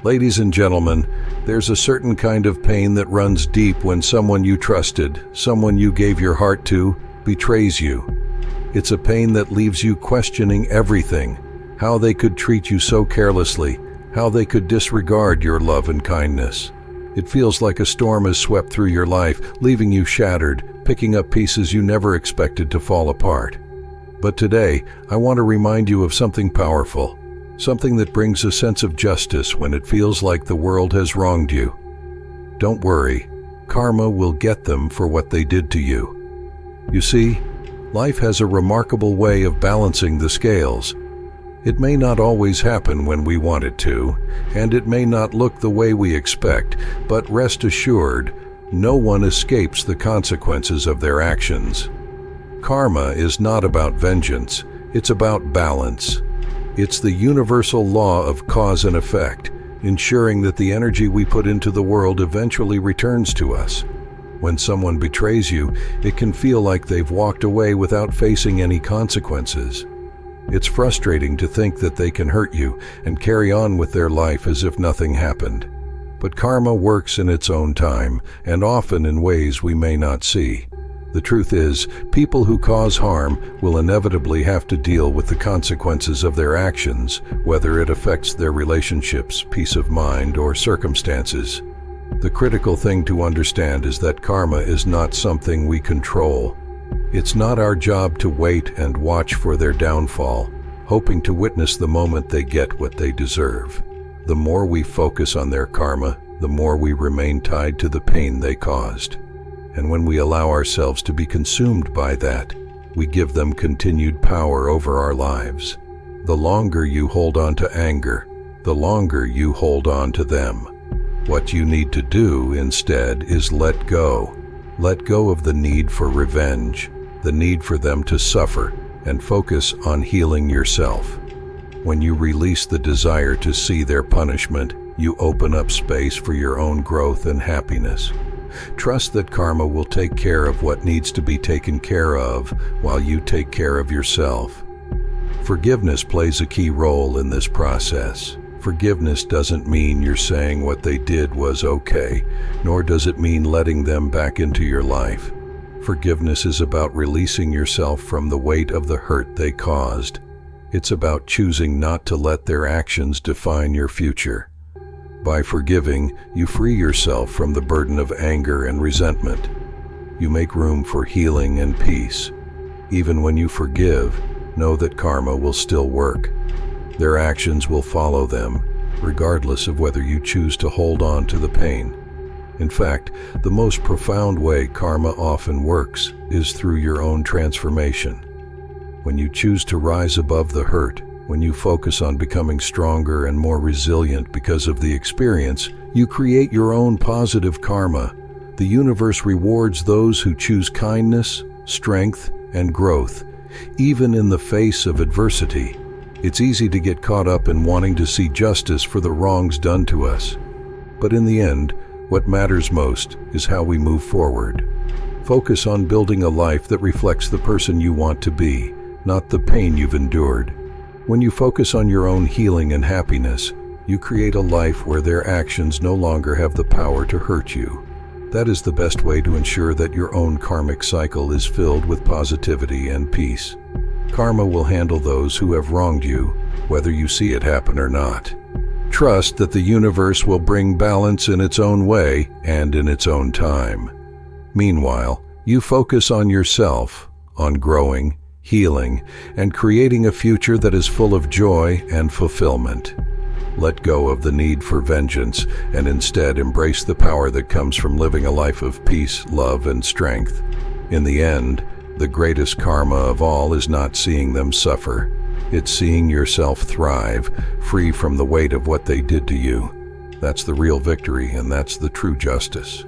Ladies and gentlemen, there's a certain kind of pain that runs deep when someone you trusted, someone you gave your heart to, betrays you. It's a pain that leaves you questioning everything, how they could treat you so carelessly, how they could disregard your love and kindness. It feels like a storm has swept through your life, leaving you shattered, picking up pieces you never expected to fall apart. But today, I want to remind you of something powerful. Something that brings a sense of justice when it feels like the world has wronged you. Don't worry, karma will get them for what they did to you. You see, life has a remarkable way of balancing the scales. It may not always happen when we want it to, and it may not look the way we expect, but rest assured, no one escapes the consequences of their actions. Karma is not about vengeance, it's about balance. It's the universal law of cause and effect, ensuring that the energy we put into the world eventually returns to us. When someone betrays you, it can feel like they've walked away without facing any consequences. It's frustrating to think that they can hurt you and carry on with their life as if nothing happened. But karma works in its own time, and often in ways we may not see. The truth is, people who cause harm will inevitably have to deal with the consequences of their actions, whether it affects their relationships, peace of mind, or circumstances. The critical thing to understand is that karma is not something we control. It's not our job to wait and watch for their downfall, hoping to witness the moment they get what they deserve. The more we focus on their karma, the more we remain tied to the pain they caused. And when we allow ourselves to be consumed by that, we give them continued power over our lives. The longer you hold on to anger, the longer you hold on to them. What you need to do instead is let go. Let go of the need for revenge, the need for them to suffer, and focus on healing yourself. When you release the desire to see their punishment, you open up space for your own growth and happiness. Trust that karma will take care of what needs to be taken care of while you take care of yourself. Forgiveness plays a key role in this process. Forgiveness doesn't mean you're saying what they did was okay, nor does it mean letting them back into your life. Forgiveness is about releasing yourself from the weight of the hurt they caused. It's about choosing not to let their actions define your future. By forgiving, you free yourself from the burden of anger and resentment. You make room for healing and peace. Even when you forgive, know that karma will still work. Their actions will follow them, regardless of whether you choose to hold on to the pain. In fact, the most profound way karma often works is through your own transformation. When you choose to rise above the hurt, when you focus on becoming stronger and more resilient because of the experience, you create your own positive karma. The universe rewards those who choose kindness, strength, and growth, even in the face of adversity. It's easy to get caught up in wanting to see justice for the wrongs done to us. But in the end, what matters most is how we move forward. Focus on building a life that reflects the person you want to be, not the pain you've endured. When you focus on your own healing and happiness, you create a life where their actions no longer have the power to hurt you. That is the best way to ensure that your own karmic cycle is filled with positivity and peace. Karma will handle those who have wronged you, whether you see it happen or not. Trust that the universe will bring balance in its own way and in its own time. Meanwhile, you focus on yourself, on growing, healing, and creating a future that is full of joy and fulfillment. Let go of the need for vengeance and instead embrace the power that comes from living a life of peace, love, and strength. In the end, the greatest karma of all is not seeing them suffer. It's seeing yourself thrive, free from the weight of what they did to you. That's the real victory, and that's the true justice.